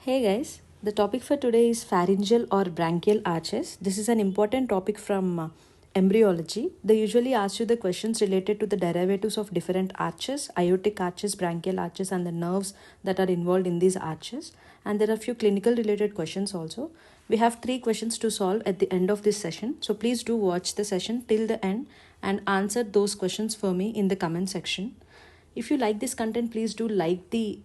Hey guys, the topic for today is pharyngeal or branchial arches. This is an important topic from embryology. They usually ask you the questions related to the derivatives of different arches, aortic arches, branchial arches, and the nerves that are involved in these arches. And there are a few clinical related questions also. We have 3 questions to solve at the end of this session. So please do watch the session till the end and answer those questions for me in the comment section. If you like this content, please do like the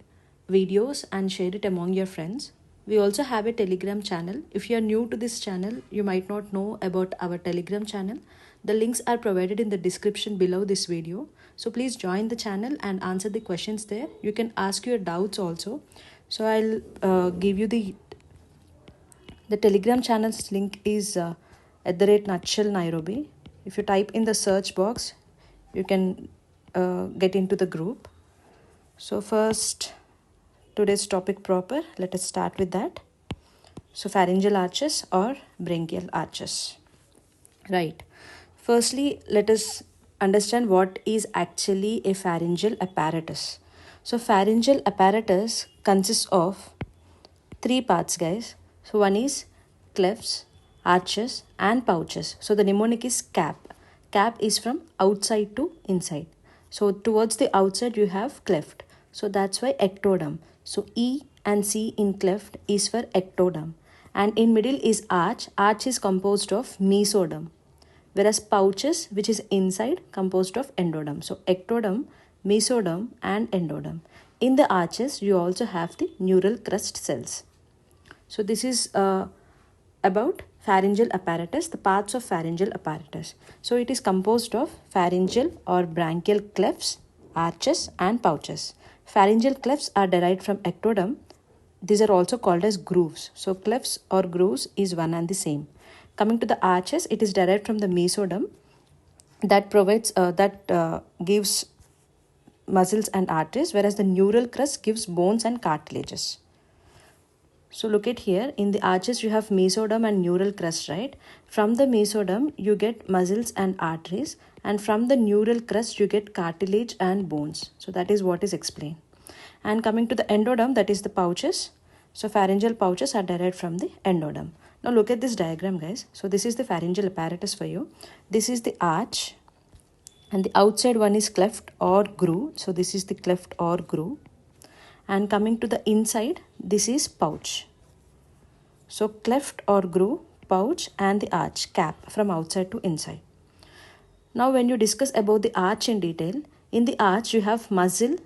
videos and share it among your friends. We also have a Telegram channel. If you are new to this channel, you might not know about our Telegram channel. The links are provided in the description below this video. So please join the channel and answer the questions there. You can ask your doubts also. So I'll give you the Telegram channel's link is at the rate Nutshell Nairobi. If you type in the search box, you can get into the group. So first, today's topic proper, let us start with that. So pharyngeal arches or branchial arches. Right. Firstly, let us understand what is actually a pharyngeal apparatus. So pharyngeal apparatus consists of 3 parts, guys. So one is clefts, arches, and pouches. So the mnemonic is cap. Cap is from outside to inside. So towards the outside you have cleft. So that's why ectoderm. So E and C in cleft is for ectoderm. And in middle is arch. Arch is composed of mesoderm. Whereas pouches, which is inside, composed of endoderm. So ectoderm, mesoderm, and endoderm. In the arches, you also have the neural crest cells. So this is about pharyngeal apparatus, the parts of pharyngeal apparatus. So it is composed of pharyngeal or branchial clefts, arches, and pouches. Pharyngeal clefts are derived from ectoderm. These are also called as grooves. So clefts or grooves is one and the same. Coming to the arches, it is derived from the mesoderm that gives muscles and arteries, whereas the neural crest gives bones and cartilages. So look at here, in the arches you have mesoderm and neural crest, right? From the mesoderm you get muscles and arteries, and from the neural crest you get cartilage and bones. So that is what is explained. And coming to the endoderm, that is the pouches. So pharyngeal pouches are derived from the endoderm. Now look at this diagram, guys. So this is the pharyngeal apparatus for you. This is the arch, and the outside one is cleft or groove. So this is the cleft or groove. And coming to the inside, this is pouch. So cleft or groove, pouch, and the arch, cap, from outside to inside. Now when you discuss about the arch in detail, in the arch you have muscle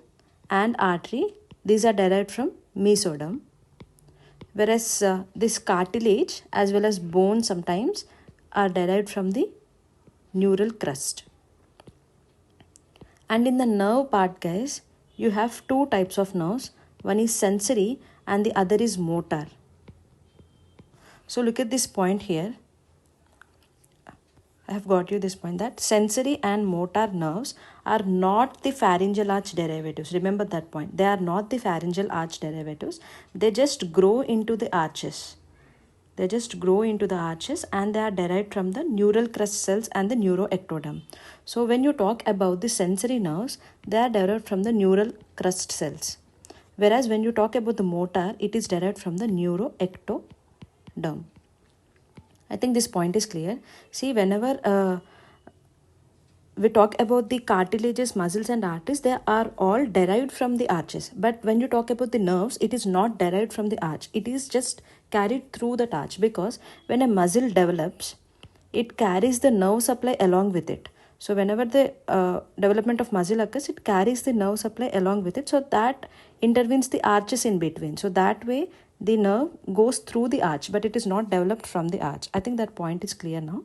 and artery. These are derived from mesoderm. Whereas this cartilage as well as bone sometimes are derived from the neural crest. And in the nerve part, guys, you have 2 types of nerves. One is sensory and the other is motor. So look at this point here. I have got you this point that sensory and motor nerves are not the pharyngeal arch derivatives. Remember that point. They are not the pharyngeal arch derivatives. They just grow into the arches. They just grow into the arches and they are derived from the neural crest cells and the neuroectoderm. So when you talk about the sensory nerves, they are derived from the neural crest cells. Whereas when you talk about the motor, it is derived from the neuroectoderm. I think this point is clear. See, whenever we talk about the cartilages, muscles, and arteries, they are all derived from the arches. But when you talk about the nerves, it is not derived from the arch. It is just carried through that arch, because when a muscle develops, it carries the nerve supply along with it. So whenever the development of muscle occurs, it carries the nerve supply along with it. So that intervenes the arches in between. So that way the nerve goes through the arch, but it is not developed from the arch. I think that point is clear now.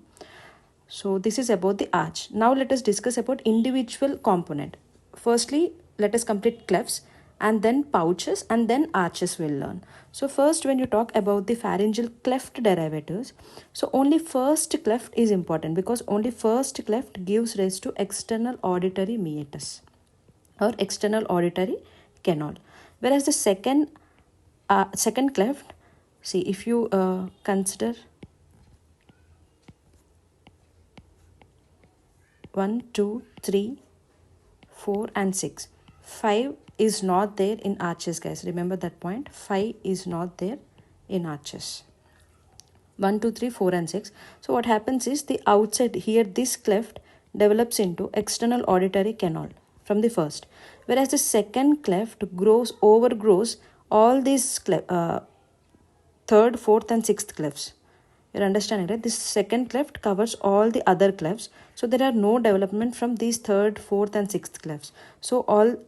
So this is about the arch. Now let us discuss about individual component. Firstly, let us complete clefts and then pouches and then arches we'll learn. So first, when you talk about the pharyngeal cleft derivatives, so only first cleft is important, because only first cleft gives rise to external auditory meatus or external auditory canal. Whereas the second cleft, see, if you consider 1, 2, 3, 4 and 6. 5 is not there in arches, guys. Remember that point. 5 is not there in arches. 1, 2, 3, 4 and 6. So what happens is the outside here, this cleft develops into external auditory canal from the first. Whereas the second cleft overgrows all these third, fourth and sixth clefts. You're understanding, right? This second cleft covers all the other clefts. So there are no development from these third, fourth and sixth clefts. So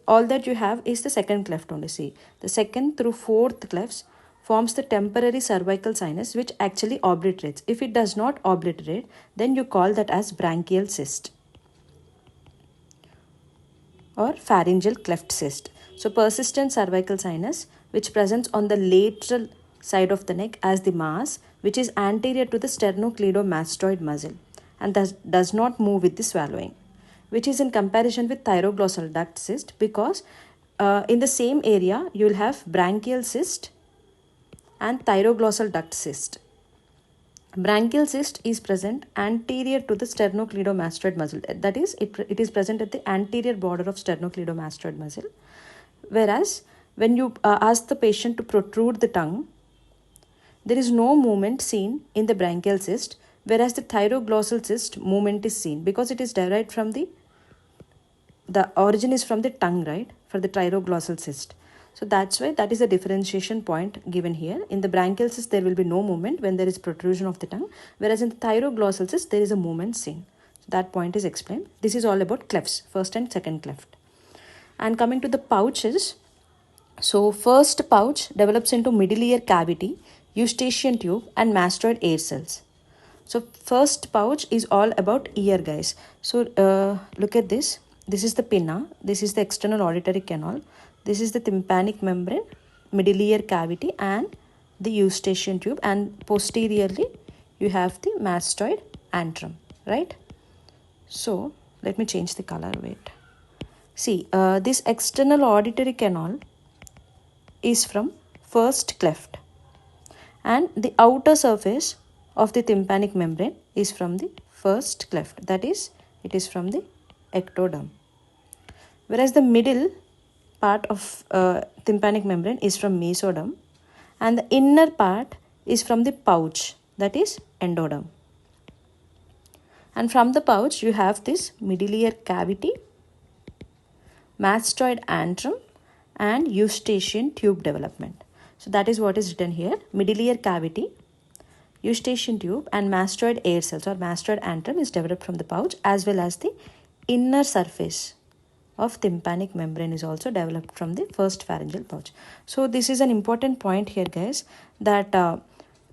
all that you have is the second cleft only. See, the second through fourth clefts forms the temporary cervical sinus which actually obliterates. If it does not obliterate, then you call that as branchial cyst or pharyngeal cleft cyst. So persistent cervical sinus which presents on the lateral side of the neck as the mass which is anterior to the sternocleidomastoid muscle and thus does not move with the swallowing, which is in comparison with thyroglossal duct cyst, because in the same area you will have branchial cyst and thyroglossal duct cyst. Branchial cyst is present anterior to the sternocleidomastoid muscle. That is, it is present at the anterior border of sternocleidomastoid muscle. Whereas when you ask the patient to protrude the tongue, there is no movement seen in the branchial cyst, whereas the thyroglossal cyst movement is seen because it is derived from the origin is from the tongue, right, for the thyroglossal cyst. So that's why that is the differentiation point given here. In the branchial cyst, there will be no movement when there is protrusion of the tongue, whereas in the thyroglossal cyst, there is a movement seen. So that point is explained. This is all about clefts, first and second cleft. And coming to the pouches, so first pouch develops into middle ear cavity, eustachian tube and mastoid air cells. So first pouch is all about ear, guys. So look at this. This is the pinna. This is the external auditory canal. This is the tympanic membrane, middle ear cavity and the eustachian tube, and posteriorly you have the mastoid antrum, right? So let me change the color, wait. See, this external auditory canal is from first cleft and the outer surface of the tympanic membrane is from the first cleft, that is, it is from the ectoderm. Whereas the middle part of tympanic membrane is from mesoderm and the inner part is from the pouch, that is endoderm. And from the pouch you have this middle ear cavity, mastoid antrum and eustachian tube development. So that is what is written here. Middle ear cavity, eustachian tube and mastoid air cells or mastoid antrum is developed from the pouch, as well as the inner surface of tympanic membrane is also developed from the first pharyngeal pouch. So this is an important point here, guys, that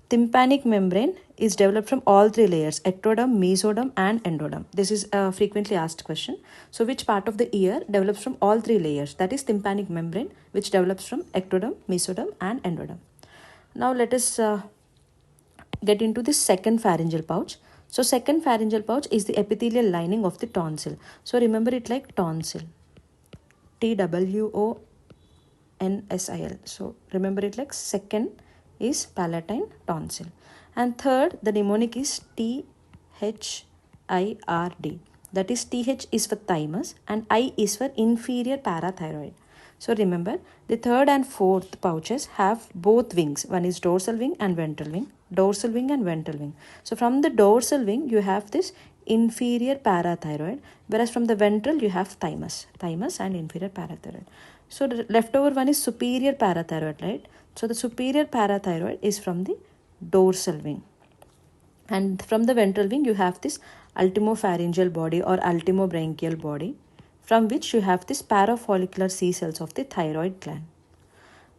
tympanic membrane is developed from all three layers: ectoderm, mesoderm and endoderm. This is a frequently asked question. So which part of the ear develops from all three layers? That is tympanic membrane, which develops from ectoderm, mesoderm and endoderm. Now let us get into the second pharyngeal pouch. So second pharyngeal pouch is the epithelial lining of the tonsil. So remember it like tonsil. TWONSIL. So remember it like second is palatine tonsil. And third, the mnemonic is THIRD. That is, TH is for thymus and I is for inferior parathyroid. So remember, the third and fourth pouches have both wings. One is dorsal wing and ventral wing. Dorsal wing and ventral wing. So from the dorsal wing, you have this inferior parathyroid, whereas from the ventral you have thymus and inferior parathyroid. So the leftover one is superior parathyroid, right? So the superior parathyroid is from the dorsal wing, and from the ventral wing you have this ultimopharyngeal body or ultimobranchial body, from which you have this parafollicular C cells of the thyroid gland.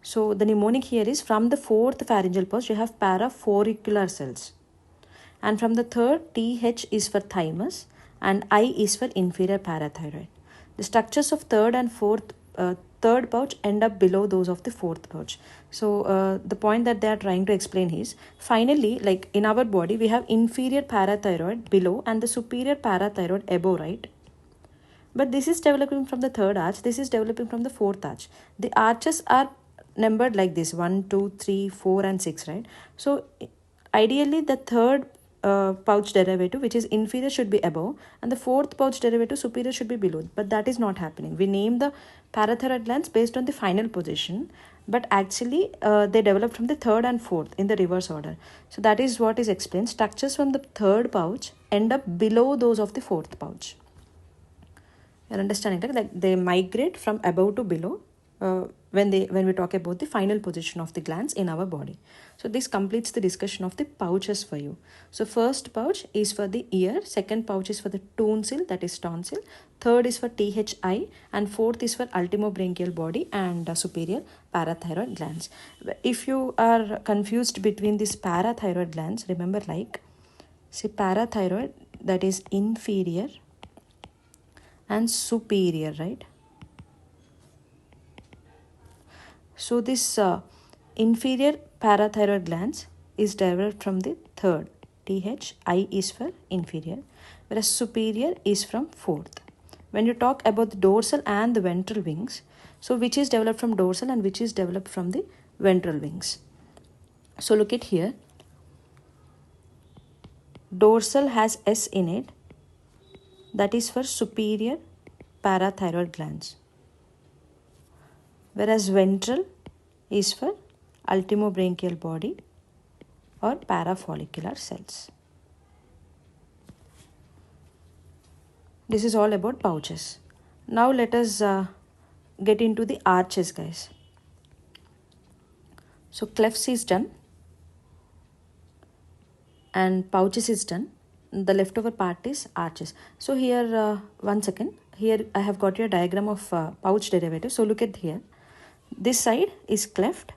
So the mnemonic here is, from the fourth pharyngeal pouch you have parafollicular cells, and from the third, TH is for thymus and I is for inferior parathyroid. The structures of third and fourth third pouch end up below those of the fourth pouch. So the point that they are trying to explain is, finally, like in our body we have inferior parathyroid below and the superior parathyroid above, right? But this is developing from the third arch, this is developing from the fourth arch. The arches are numbered like this: 1, 2, 3, 4 and 6, right? So ideally the third pouch derivative, which is inferior, should be above, and the fourth pouch derivative, superior, should be below. But that is not happening. We name the parathyroid glands based on the final position, but actually they develop from the third and fourth in the reverse order. So that is what is explained. Structures from the third pouch end up below those of the fourth pouch. You're understanding, right? Like they migrate from above to below when we talk about the final position of the glands in our body. So this completes the discussion of the pouches for you. So first pouch is for the ear, second pouch is for the tonsil, that is tonsil, third is for THI, and fourth is for ultimobranchial body and superior parathyroid glands. If you are confused between these parathyroid glands, remember, like, see, parathyroid, that is inferior and superior, right? So this inferior parathyroid glands is derived from the third. THI is for inferior, whereas superior is from fourth. When you talk about the dorsal and the ventral wings, so which is developed from dorsal and which is developed from the ventral wings? So look at here. Dorsal has S in it, that is for superior parathyroid glands, whereas ventral is for ultimobranchial body or parafollicular cells. This is all about pouches. Now let us get into the arches, guys. So clefts is done and pouches is done. The leftover part is arches. So here, one second. Here I have got your diagram of pouch derivative. So look at here. This side is cleft,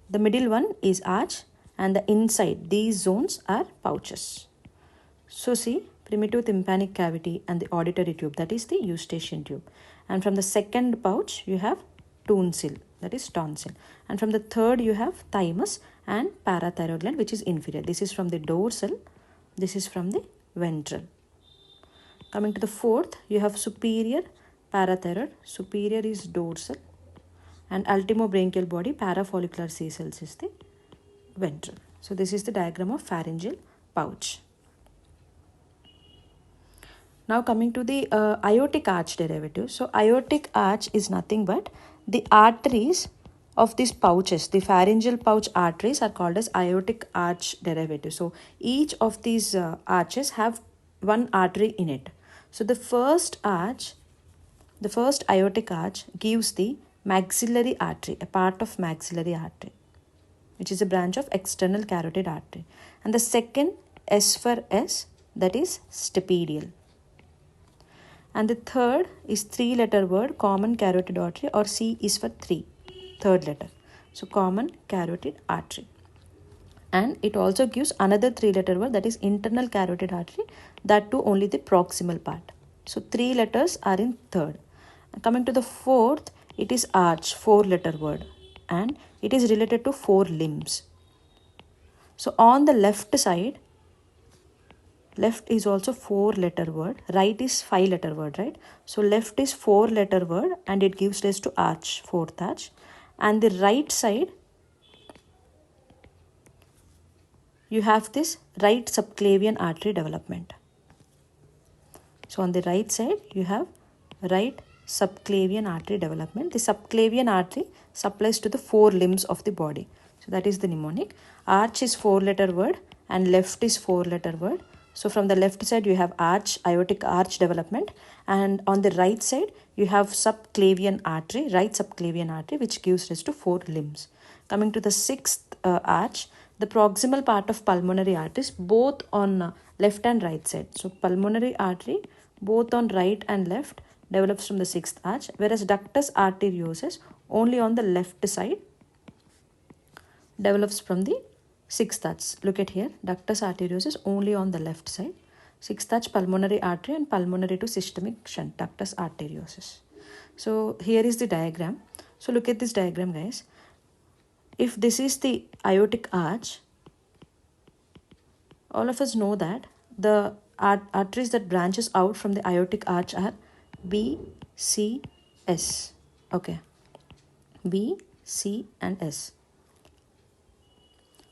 the middle one is arch, and the inside, these zones are pouches. So see, primitive tympanic cavity and the auditory tube, that is the eustachian tube. And from the second pouch, you have tonsil, that is tonsil. And from the third, you have thymus and parathyroid gland, which is inferior. This is from the dorsal, this is from the ventral. Coming to the fourth, you have superior parathyroid. Superior is dorsal, and ultimobranchial body, parafollicular C cells, is the ventral. So this is the diagram of pharyngeal pouch. Now coming to the aortic arch derivative. So aortic arch is nothing but the arteries of these pouches. The pharyngeal pouch arteries are called as aortic arch derivative. So each of these arches have one artery in it. So the first aortic arch gives the maxillary artery, a part of maxillary artery, which is a branch of external carotid artery. And the second, S for S, that is stapedial. And the third is three-letter word, common carotid artery, or C is for three, third letter. So common carotid artery. And it also gives another three-letter word, that is internal carotid artery, that too only the proximal part. So three letters are in third. Coming to the fourth, it is arch, four-letter word, and it is related to four limbs. So on the left side, left is also four-letter word, right is five-letter word, right? So left is four-letter word and it gives rise to arch, fourth arch. And the right side, you have this right subclavian artery development. So on the right side, you have right subclavian artery development. The subclavian artery supplies to the four limbs of the body. So that is the mnemonic. Arch is four-letter word and left is four-letter word. So from the left side, you have arch, aortic arch development, and on the right side, you have subclavian artery, right subclavian artery, which gives rise to four limbs. Coming to the sixth arch, the proximal part of pulmonary arteries, both on left and right side. So pulmonary artery, both on right and left, develops from the sixth arch, whereas ductus arteriosus, only on the left side, develops from the sixth arch. Look at here, ductus arteriosus only on the left side. Sixth arch, pulmonary artery, and pulmonary to systemic shunt, ductus arteriosus. So here is the diagram. So look at this diagram, guys. If this is the aortic arch, all of us know that the arteries that branches out from the aortic arch are B, C, S. Okay, B, C, and S.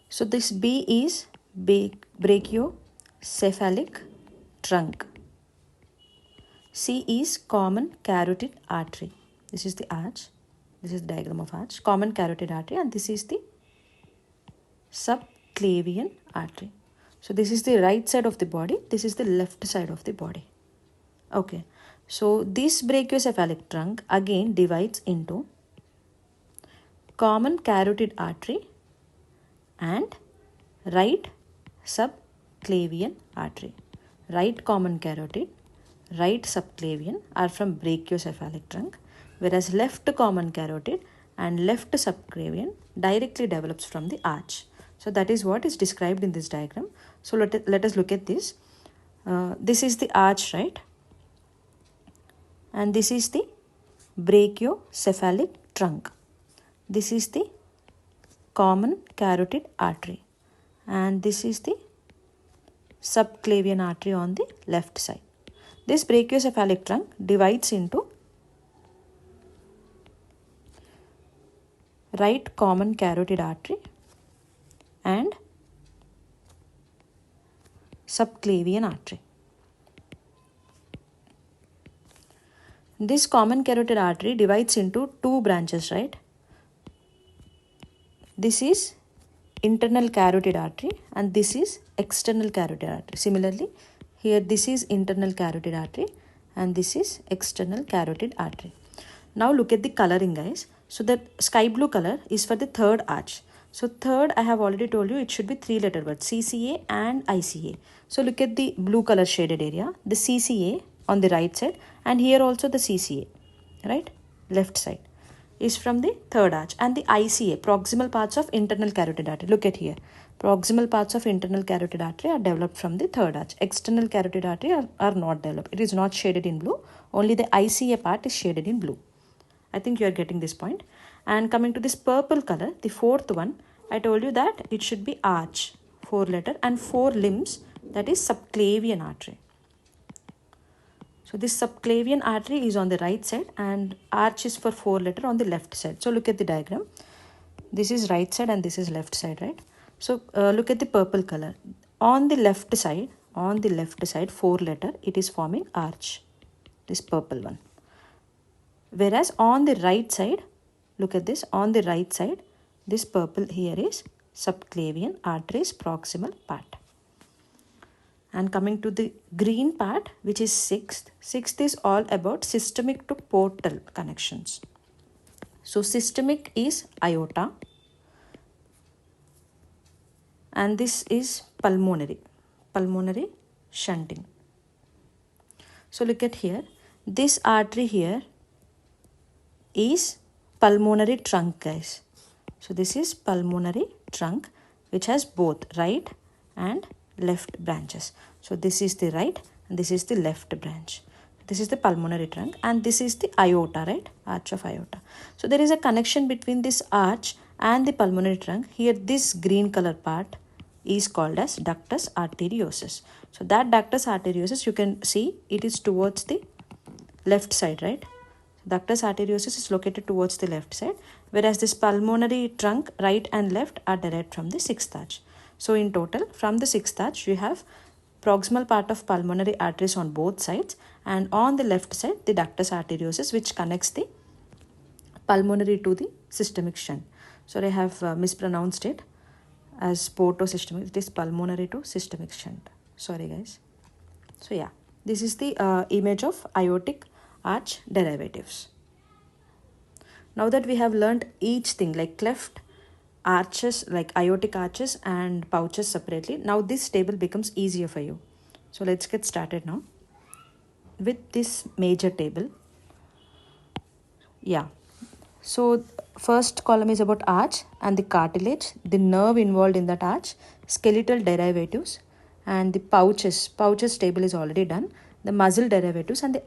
So this B is brachio, cephalic trunk. C is common carotid artery. This is the arch. This is the diagram of arch. Common carotid artery, and this is the subclavian artery. So this is the right side of the body. This is the left side of the body. Okay. So this brachiocephalic trunk again divides into common carotid artery and right subclavian artery. Right common carotid, right subclavian are from brachiocephalic trunk, whereas left common carotid and left subclavian directly develops from the arch. So that is what is described in this diagram. So let us look at this. This is the arch, right? And this is the brachiocephalic trunk. This is the common carotid artery, and this is the subclavian artery on the left side. This brachiocephalic trunk divides into right common carotid artery and subclavian artery. This common carotid artery divides into two branches, right? This is internal carotid artery and this is external carotid artery. Similarly, here this is internal carotid artery and this is external carotid artery. Now look at the coloring, guys. So the sky blue color is for the third arch. So third, I have already told you it should be 3-letter words, CCA and ICA. So look at the blue color shaded area, the CCA on the right side, and here also the CCA, right, left side, is from the third arch, and the ICA, proximal parts of internal carotid artery. Look at here, proximal parts of internal carotid artery are developed from the third arch. External carotid artery are not developed. It is not shaded in blue. Only the ICA part is shaded in blue. I think you are getting this point. And coming to this purple color, the fourth one, I told you that it should be arch, 4-letter, and 4 limbs, that is subclavian artery. So this subclavian artery is on the right side and arch is for 4-letter on the left side. So look at the diagram. This is right side and this is left side, right? So look at the purple color. On the left side, 4-letter, it is forming arch, this purple one. Whereas on the right side, look at this, on the right side, this purple here is subclavian artery's proximal part. And coming to the green part, which is sixth is all about systemic to portal connections. So systemic is aorta and this is pulmonary shunting. So look at here, this artery here is pulmonary trunk, guys. So this is pulmonary trunk which has both right and left branches. So this is the right and this is the left branch. This is the pulmonary trunk and this is the aorta, right? Arch of aorta. So there is a connection between this arch and the pulmonary trunk. Here this green color part is called as ductus arteriosus. So that ductus arteriosus, you can see it is towards the left side, right? Ductus arteriosus is located towards the left side, whereas this pulmonary trunk, right and left, are derived from the 6th arch. So in total, from the 6th arch, you have proximal part of pulmonary arteries on both sides, and on the left side, the ductus arteriosus, which connects the pulmonary to the systemic shunt. Sorry, I have mispronounced it as portosystemic. It is pulmonary to systemic shunt. Sorry, guys. So yeah, this is the image of aortic arch derivatives. Now that we have learned each thing like cleft, arches, like aortic arches and pouches separately, now this table becomes easier for you. So let's get started now with this major table. Yeah, so first column is about arch and the cartilage, the nerve involved in that arch, skeletal derivatives, and the pouches table is already done, the muscle derivatives and the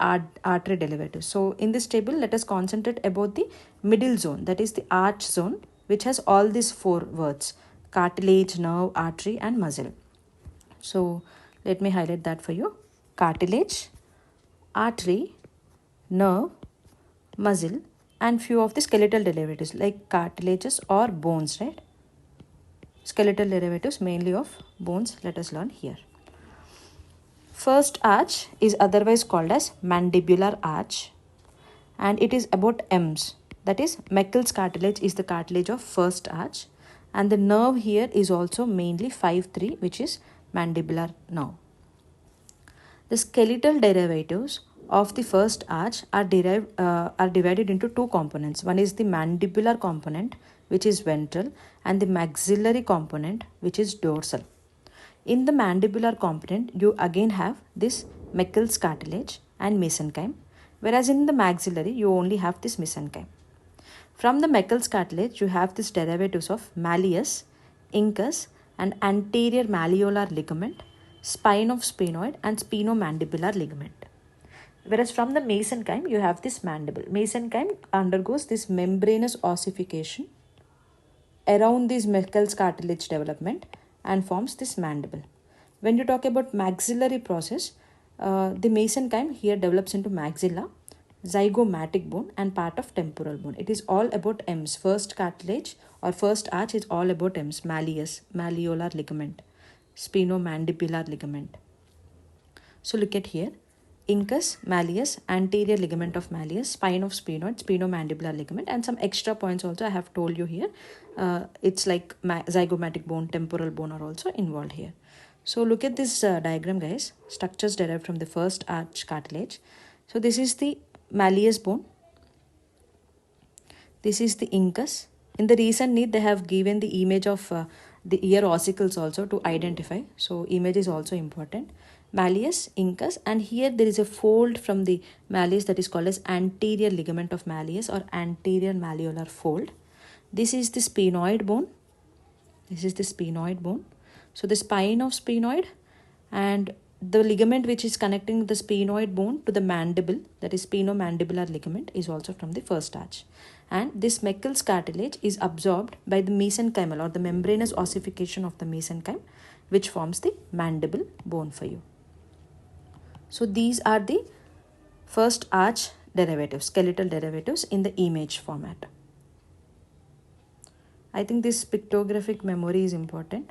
artery derivatives. So in this table, let us concentrate about the middle zone, that is the arch zone, which has all these 4 words: cartilage, nerve, artery and muscle. So let me highlight that for you. Cartilage, artery, nerve, muscle, and few of the skeletal derivatives like cartilages or bones, right? Skeletal derivatives mainly of bones, let us learn here. First arch is otherwise called as mandibular arch, and it is about Ems. That is, Meckel's cartilage is the cartilage of first arch, and the nerve here is also mainly 5-3, which is mandibular nerve. The skeletal derivatives of the first arch are divided into two components. One is the mandibular component, which is ventral, and the maxillary component, which is dorsal. In the mandibular component, you again have this Meckel's cartilage and mesenchyme, whereas in the maxillary, you only have this mesenchyme. From the Meckel's cartilage, you have these derivatives of malleus, incus, and anterior malleolar ligament, spine of sphenoid, and spinomandibular ligament. Whereas from the mesenchyme, you have this mandible. Mesenchyme undergoes this membranous ossification around this Meckel's cartilage development and forms this mandible. When you talk about maxillary process, the mesenchyme here develops into maxilla, zygomatic bone, and part of temporal bone. It is all about Ems. First cartilage or first arch is all about Ems, malleus, malleolar ligament, spinomandibular ligament. So look at here. Incus, malleus, anterior ligament of malleus, spine of sphenoid, spinomandibular ligament, and some extra points also I have told you here. It's like zygomatic bone, temporal bone are also involved here. So look at this diagram, guys. Structures derived from the first arch cartilage. So this is the malleus bone. This is the incus. In the recent need, they have given the image of the ear ossicles also to identify. So image is also important. Malleus, incus, and here there is a fold from the malleus that is called as anterior ligament of malleus or anterior malleolar fold. This is the sphenoid bone. This is the sphenoid bone. So the spine of sphenoid and the ligament which is connecting the sphenoid bone to the mandible, that is spinomandibular ligament, is also from the first arch. And this Meckel's cartilage is absorbed by the mesenchymal or the membranous ossification of the mesenchyme, which forms the mandible bone for you. So these are the first arch derivatives, skeletal derivatives in the image format. I think this pictographic memory is important.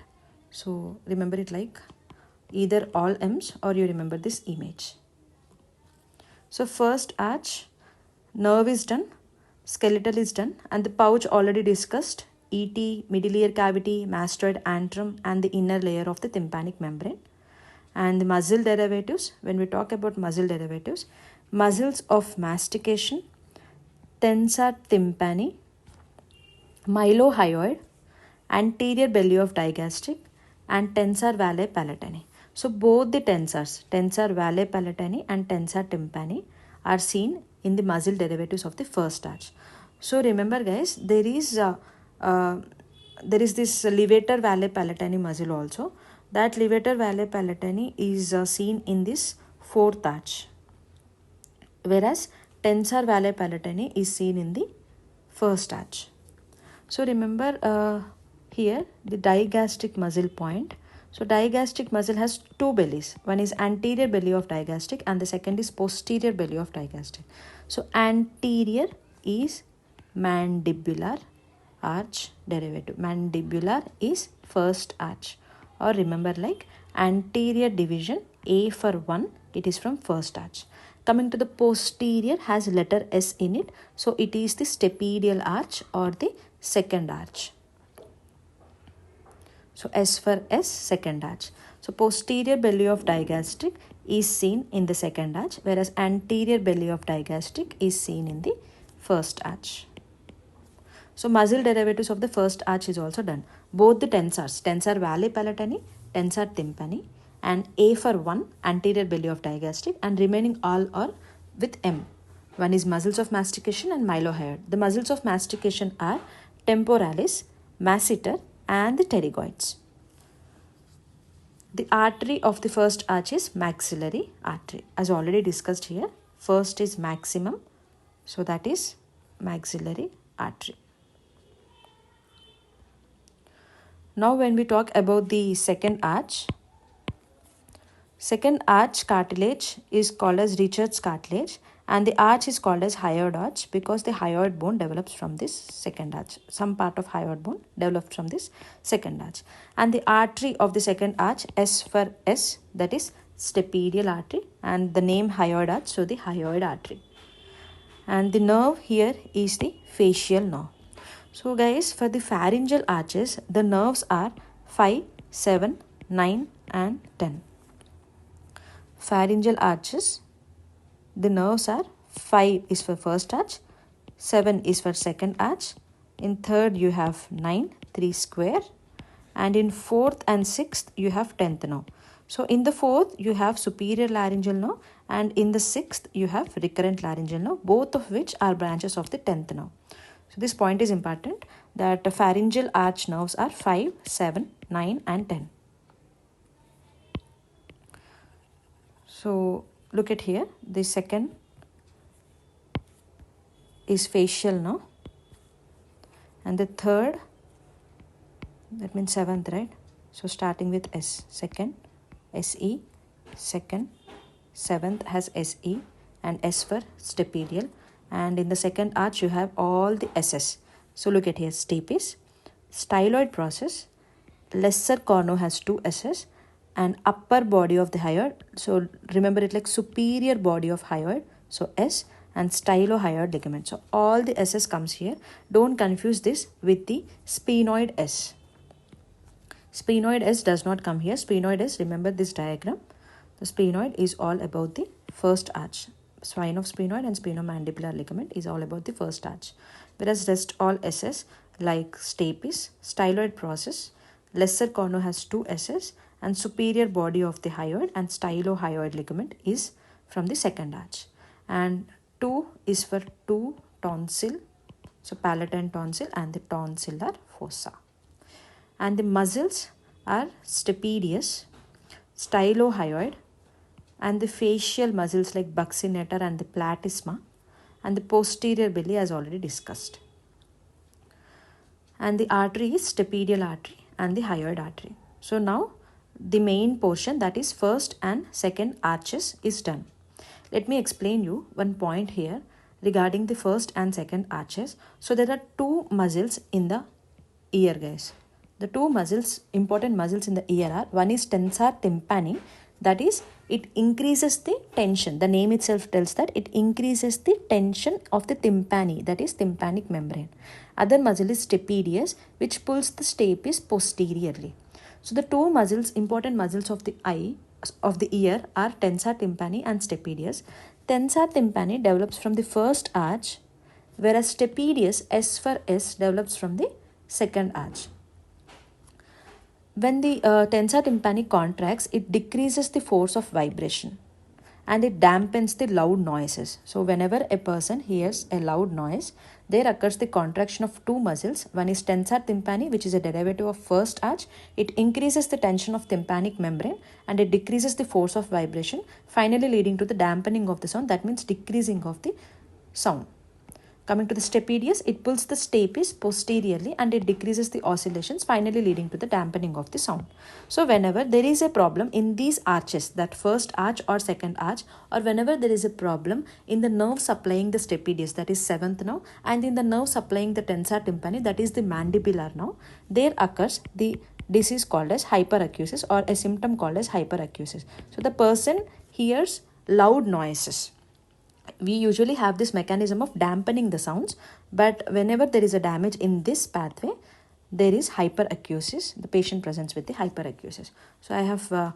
So remember it like either all M's or you remember this image. So first arch, nerve is done, skeletal is done, and the pouch already discussed, ET, middle ear cavity, mastoid antrum, and the inner layer of the tympanic membrane. And the muscle derivatives, when we talk about muscle derivatives, muscles of mastication, tensor tympani, mylohyoid, anterior belly of digastric, and tensor vale palatini. So both the tensors, tensor vale palatini and tensor tympani, are seen in the muscle derivatives of the first arch. So remember, guys, there is this levator vale palatini muscle also. That levator vale palatini is seen in this fourth arch, whereas tensor vale palatini is seen in the first arch. So remember here the digastric muscle point. So digastric muscle has two bellies. One is anterior belly of digastric and the second is posterior belly of digastric. So anterior is mandibular arch derivative. Mandibular is first arch. Or remember like anterior division, A for 1, it is from first arch. Coming to the posterior has letter S in it. So it is the stapedial arch or the second arch. So S for S, second arch. So posterior belly of digastric is seen in the second arch, whereas anterior belly of digastric is seen in the first arch. So muscle derivatives of the first arch is also done. Both the tensors, tensor vale palatini, tensor tympani, and A for 1, anterior belly of digastric, and remaining all are with M. One is muscles of mastication and mylohyoid. The muscles of mastication are temporalis, masseter, and the pterygoids. The artery of the first arch is maxillary artery. As already discussed here, first is maximum, so that is maxillary artery. Now when we talk about the second arch cartilage is called as Richard's cartilage, and the arch is called as hyoid arch because the hyoid bone develops from this second arch. Some part of hyoid bone develops from this second arch. And the artery of the second arch, S for S, that is stapedial artery, and the name hyoid arch, so the hyoid artery. And the nerve here is the facial nerve. So guys, for the pharyngeal arches, the nerves are 5, 7, 9 and 10. Pharyngeal arches, the nerves are 5 is for first arch, 7 is for second arch, in third you have 9, 3 square, and in fourth and sixth you have 10th nerve. So in the fourth you have superior laryngeal nerve, and in the sixth you have recurrent laryngeal nerve, both of which are branches of the 10th nerve. So this point is important, that pharyngeal arch nerves are 5, 7, 9 and 10. So look at here, the second is facial nerve, and the third, that means seventh, right? So starting with S, second, SE, second, seventh has SE and S for stapedial, and in the second arch you have all the SS. So look at here, stapes, styloid process, lesser cornu has 2 SS, and upper body of the hyoid, so remember it like superior body of hyoid, so S, and stylohyoid ligament. So all the SS comes here. Don't confuse this with the sphenoid S. Sphenoid S does not come here. Sphenoid S, remember this diagram. The sphenoid is all about the first arch. Spine of sphenoid and sphenomandibular ligament is all about the first arch. Whereas rest all SS like stapes, styloid process, lesser cornu has 2 SS, and superior body of the hyoid and stylohyoid ligament is from the second arch. And 2 is for 2 tonsil, so palatine tonsil and the tonsillar fossa. And the muscles are stapedius, stylohyoid, and the facial muscles like buccinator and the platysma, and the posterior belly as already discussed. And the artery is stapedial artery and the hyoid artery. So now the main portion, that is first and second arches, is done. Let me explain you one point here regarding the first and second arches. So there are 2 muscles in the ear, guys. The 2 muscles, important muscles in the ear are, one is tensor tympani, that is it increases the tension. The name itself tells that it increases the tension of the tympani, that is tympanic membrane. Other muscle is stapedius, which pulls the stapes posteriorly. So the 2 muscles, important muscles of the ear are tensor tympani and stapedius. Tensor tympani develops from the first arch, whereas stapedius, S for S, develops from the second arch. When the tensor tympani contracts, it decreases the force of vibration and it dampens the loud noises. So whenever a person hears a loud noise, there occurs the contraction of 2 muscles. One is tensor tympani, which is a derivative of first arch. It increases the tension of tympanic membrane and it decreases the force of vibration, finally leading to the dampening of the sound. That means decreasing of the sound. Coming to the stapedius, it pulls the stapes posteriorly and it decreases the oscillations, finally leading to the dampening of the sound. So whenever there is a problem in these arches, that first arch or second arch, or whenever there is a problem in the nerve supplying the stapedius, that is 7th nerve, and in the nerve supplying the tensor tympani, that is the mandibular nerve, there occurs the disease called as hyperacusis, or a symptom called as hyperacusis. So the person hears loud noises. We usually have this mechanism of dampening the sounds, but whenever there is a damage in this pathway, there is hyperacusis. The patient presents with the hyperacusis. So I have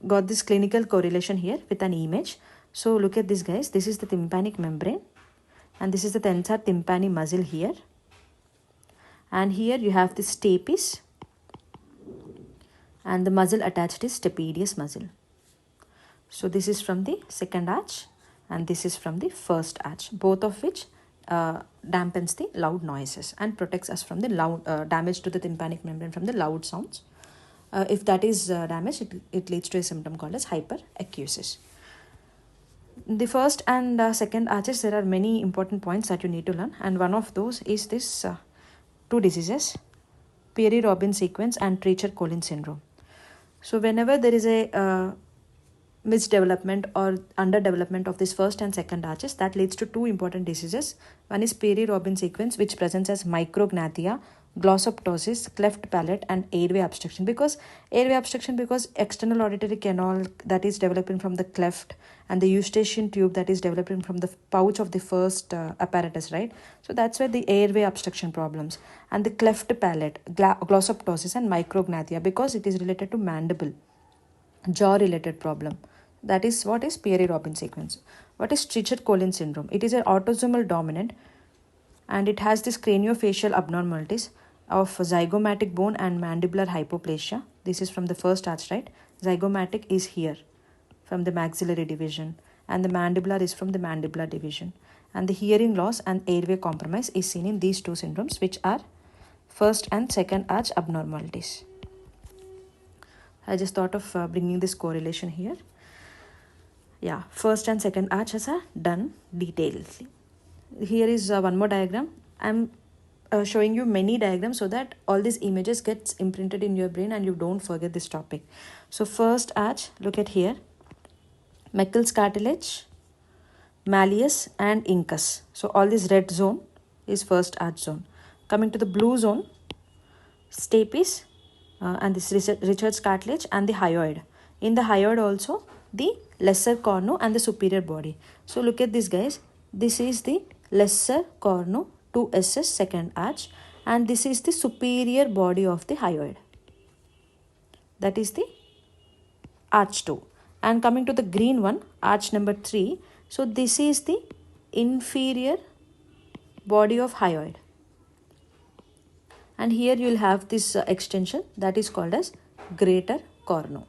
got this clinical correlation here with an image. So look at this, guys. This is the tympanic membrane and this is the tensor tympani muscle here. And here you have the stapes and the muscle attached is stapedius muscle. So this is from the second arch and this is from the first arch, both of which dampens the loud noises and protects us from the loud damage to the tympanic membrane from the loud sounds. If that is damaged, it leads to a symptom called as hyperacusis. The first and second arches, there are many important points that you need to learn, and one of those is this 2 diseases, Peary-Robin sequence and Treacher-Collins syndrome. So whenever there is a misdevelopment or underdevelopment of this first and second arches, that leads to 2 important diseases. One is Peary-Robin sequence, which presents as micrognathia glossoptosis, cleft palate, and airway obstruction. Because external auditory canal that is developing from the cleft, and the eustachian tube that is developing from the pouch of the first apparatus, right? So that's where the airway obstruction problems, and the cleft palate, glossoptosis, and micrognathia, because it is related to mandible, jaw related problem. That is what is Pierre-Robin sequence. What is Treacher-Collins syndrome? It is an autosomal dominant, and it has this craniofacial abnormalities of zygomatic bone and mandibular hypoplasia. This is from the first arch, right? Zygomatic is here from the maxillary division, and the mandibular is from the mandibular division. And the hearing loss and airway compromise is seen in these two syndromes, which are first and second arch abnormalities. I just thought of bringing this correlation here. Yeah, first and second arches are done detailedly. Here is one more diagram. I'm showing you many diagrams so that all these images gets imprinted in your brain and you don't forget this topic. So first arch, look at here. Meckel's cartilage, malleus, and incus. So all this red zone is first arch zone. Coming to the blue zone, stapes, and this Richard's cartilage and the hyoid. In the hyoid also the lesser cornu and the superior body. So look at this, guys. This is the lesser cornu 2SS second arch, and this is the superior body of the hyoid. That is the arch 2. And coming to the green one, arch number 3. So this is the inferior body of hyoid. And here you will have this extension that is called as greater cornu.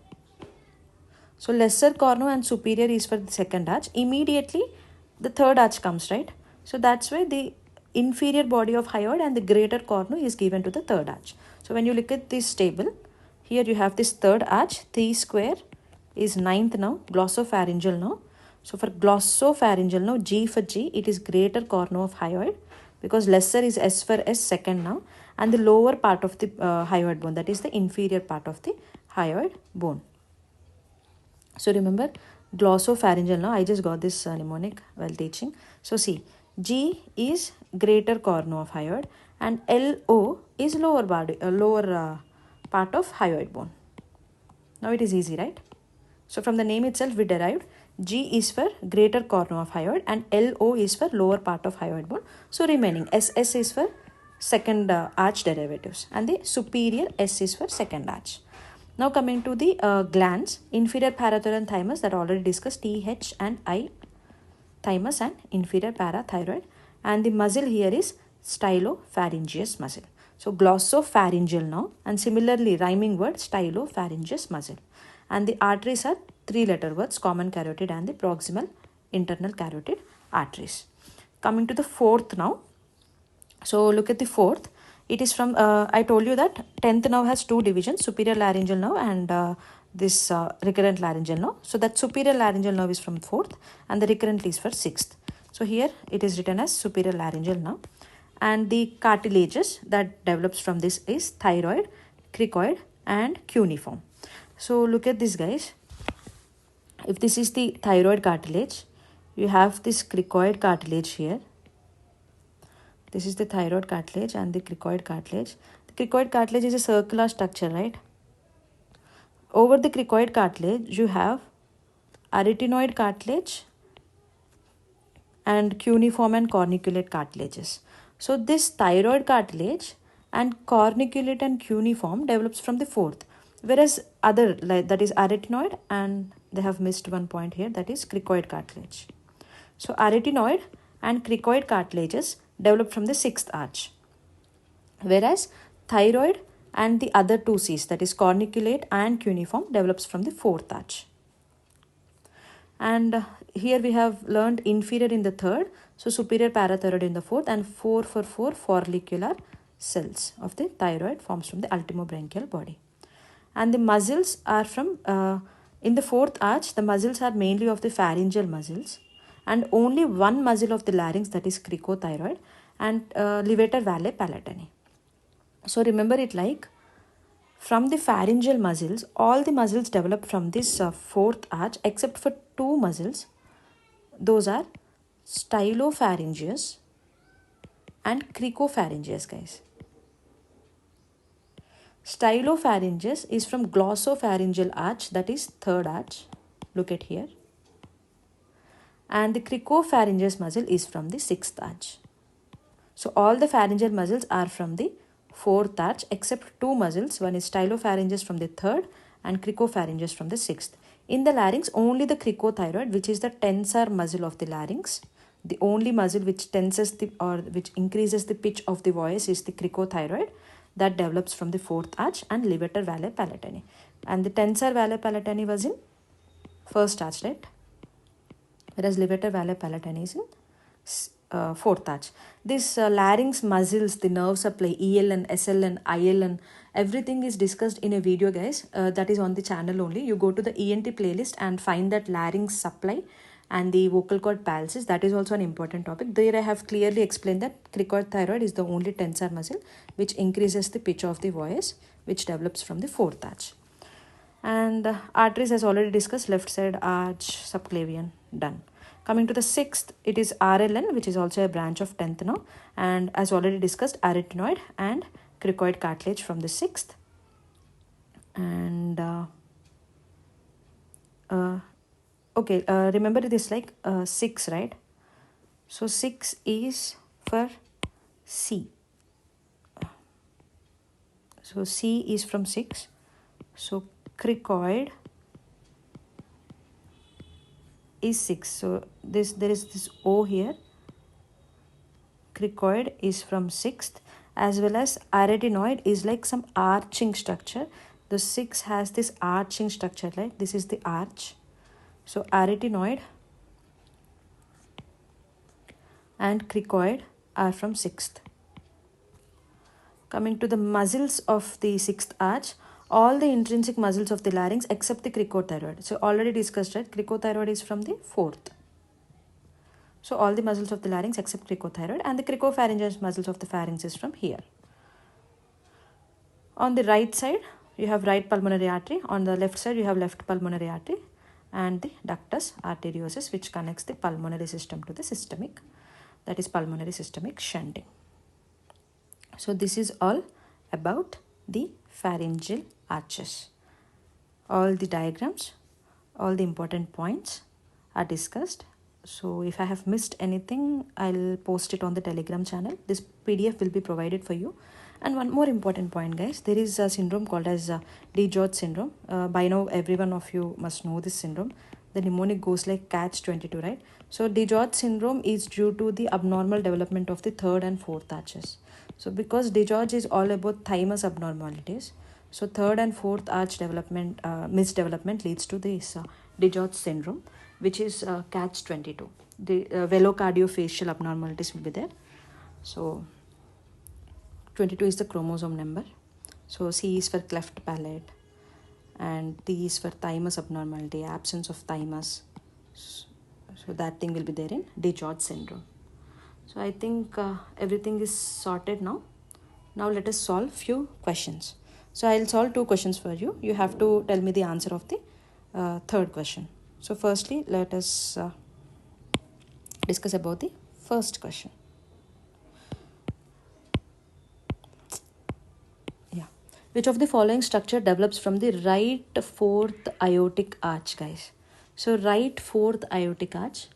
So lesser cornu and superior is for the second arch. Immediately the third arch comes, right? So that's why the inferior body of hyoid and the greater cornu is given to the third arch. So when you look at this table, here you have this third arch, 3 square is ninth now, glossopharyngeal now. So for glossopharyngeal now, G for G, it is greater cornu of hyoid, because lesser is S for S second now, and the lower part of the hyoid bone, that is the inferior part of the hyoid bone. So remember, glossopharyngeal now, I just got this mnemonic while teaching. So see, G is greater cornu of hyoid, and LO is lower body, part of hyoid bone. Now it is easy, right? So from the name itself we derived G is for greater cornu of hyoid and LO is for lower part of hyoid bone. So remaining SS is for second arch derivatives, and the superior S is for second arch. Now coming to the glands, inferior parathyroid thymus, that already discussed, TH and I, thymus and inferior parathyroid, and the muscle here is stylopharyngeus muscle. So glossopharyngeal now, and similarly rhyming word stylopharyngeus muscle. And the arteries are 3-letter words, common carotid and the proximal internal carotid arteries. Coming to the fourth now. So look at the fourth. It is from, I told you that 10th now has 2 divisions, superior laryngeal nerve and this recurrent laryngeal nerve. So that superior laryngeal nerve is from 4th and the recurrent is for 6th. So here it is written as superior laryngeal nerve. And the cartilages that develops from this is thyroid, cricoid and cuneiform. So look at this, guys. If this is the thyroid cartilage, you have this cricoid cartilage here. This is the thyroid cartilage and the cricoid cartilage. The cricoid cartilage is a circular structure, right? Over the cricoid cartilage, you have arytenoid cartilage and cuneiform and corniculate cartilages. So this thyroid cartilage and corniculate and cuneiform develops from the 4th. Whereas other, like that is arytenoid, and they have missed one point here, that is cricoid cartilage. So arytenoid and cricoid cartilages develop from the 6th arch. Whereas thyroid and the other 2 C's, that is corniculate and cuneiform, develops from the 4th arch. And here we have learned inferior in the 3rd, so superior parathyroid in the 4th, and 4 for 4 follicular cells of the thyroid forms from the ultimobranchial body. And the muscles are from, in the 4th arch, the muscles are mainly of the pharyngeal muscles, and only one muscle of the larynx, that is cricothyroid, and levator vale palatini. So remember it like, from the pharyngeal muscles, all the muscles develop from this 4th arch except for 2 muscles. Those are stylopharyngeus and cricopharyngeus, guys. Stylopharyngeus is from glossopharyngeal arch, that is third arch. Look at here. And the cricopharyngeus muscle is from the sixth arch. So all the pharyngeal muscles are from the fourth arch except two muscles. One is stylopharyngeus from the third and cricopharyngeus from the sixth. In the larynx, only the cricothyroid, which is the tensor muscle of the larynx, the only muscle which tenses the or which increases the pitch of the voice is the cricothyroid, that develops from the fourth arch and levator valli palatini. And the tensor valli palatini was in first arch, right? Whereas levator valli palatini is in fourth arch. This larynx muscles, the nerve supply, ELN, SLN, ILN, everything is discussed in a video, guys. That is on the channel only. You go to the ENT playlist and find that larynx supply and the vocal cord pulses. That is also an important topic. There I have clearly explained that cricothyroid is the only tensor muscle which increases the pitch of the voice, which develops from the fourth arch. And arteries, as already discussed, left side arch, subclavian, done. Coming to the sixth, it is RLN, which is also a branch of 10th now. And as already discussed, arytenoid and cricoid cartilage from the sixth. And okay, remember this like 6, right? So 6 is for C. So C is from 6. So cricoid is 6. So there is this O here. Cricoid is from 6th, as well as arytenoid is like some arching structure. The 6 has this arching structure, right? This is the arch. So arytenoid and cricoid are from 6th. Coming to the muscles of the 6th arch, all the intrinsic muscles of the larynx except the cricothyroid. So already discussed, right? Cricothyroid is from the 4th. So all the muscles of the larynx except cricothyroid, and the cricopharyngeal muscles of the pharynx is from here. On the right side, you have right pulmonary artery. On the left side, you have left pulmonary artery and the ductus arteriosus, which connects the pulmonary system to the systemic, that is pulmonary systemic shunting. So this is all about the pharyngeal arches. All the diagrams, all the important points are discussed. So if I have missed anything, I'll post it on the Telegram channel. This PDF will be provided for you. And one more important point, guys, there is a syndrome called as DiGeorge syndrome. By now, every one of you must know this syndrome. The mnemonic goes like catch-22, right? So DiGeorge syndrome is due to the abnormal development of the third and fourth arches. So because DiGeorge is all about thymus abnormalities, so third and fourth arch development, misdevelopment leads to this DiGeorge syndrome, which is catch-22. The velocardiofacial abnormalities will be there. So 22 is the chromosome number. So C is for cleft palate, and T is for thymus abnormality, absence of thymus. So that thing will be there in DiGeorge syndrome. So I think everything is sorted now. Now let us solve few questions. So I'll solve 2 questions for you. You have to tell me the answer of the third question. So firstly, let us discuss about the first question. Yeah. Which of the following structure develops from the right fourth aortic arch, guys? So right fourth aortic arch.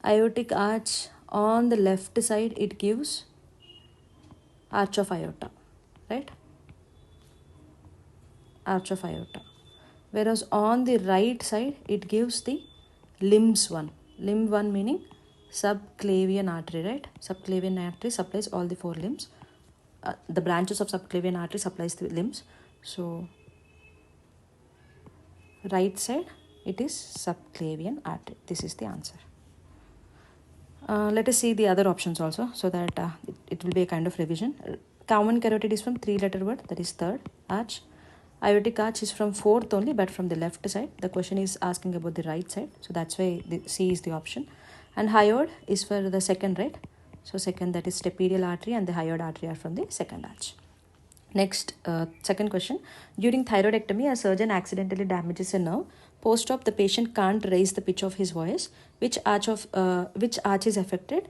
Aortic arch on the left side, it gives arch of aorta, right? Arch of aorta. Whereas on the right side, it gives the limbs 1. Limb 1 meaning subclavian artery, right? Subclavian artery supplies all the 4 limbs. The branches of subclavian artery supplies the limbs. So right side, it is subclavian artery. This is the answer. Let us see the other options also, so that it will be a kind of revision. Common carotid is from 3-letter word, that is third arch. Aortic arch is from 4th only, but from the left side. The question is asking about the right side, so that's why the C is the option. And hyoid is for the second, right? So second, that is stapedial artery, and the hyoid artery are from the second arch. Next, second question. During thyroidectomy, a surgeon accidentally damages a nerve. Post-op, the patient can't raise the pitch of his voice. Which arch is affected?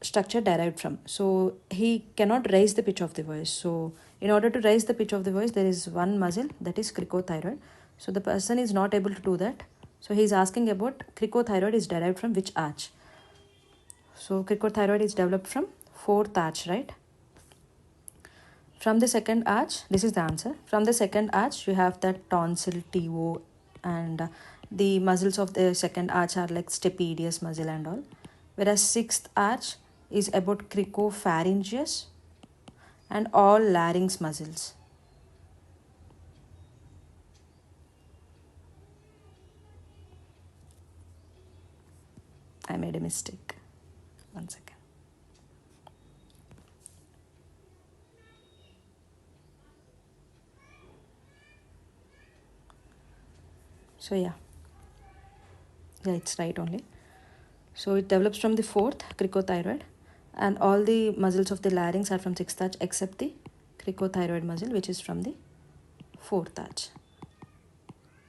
structure derived from. So he cannot raise the pitch of the voice. So in order to raise the pitch of the voice, there is one muscle, that is cricothyroid. So the person is not able to do that. So he is asking about cricothyroid is derived from which arch. So cricothyroid is developed from fourth arch, right? From the second arch, this is the answer. From the second arch, you have that tonsil, TO, and the muscles of the second arch are like stapedius muscle and all. Whereas sixth arch is about cricopharyngeus and all larynx muscles. I made a mistake. One second. So yeah, it's right only. So it develops from the fourth cricothyroid, and all the muscles of the larynx are from sixth arch except the cricothyroid muscle, which is from the fourth arch.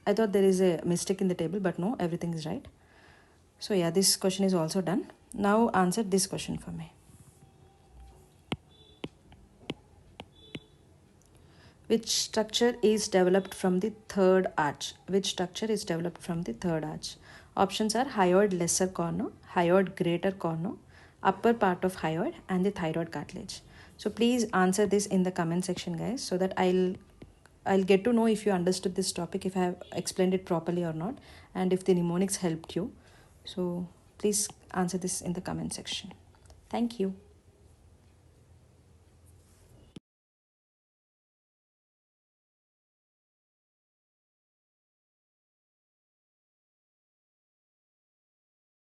I thought there is a mistake in the table, but no, everything is right. So yeah, this question is also done. Now answer this question for me. Which structure is developed from the third arch? Which structure is developed from the third arch? Options are hyoid lesser cornu, hyoid greater cornu, upper part of hyoid, and the thyroid cartilage. So please answer this in the comment section, guys, so that I'll get to know if you understood this topic, if I have explained it properly or not, and if the mnemonics helped you. So please answer this in the comment section. Thank you.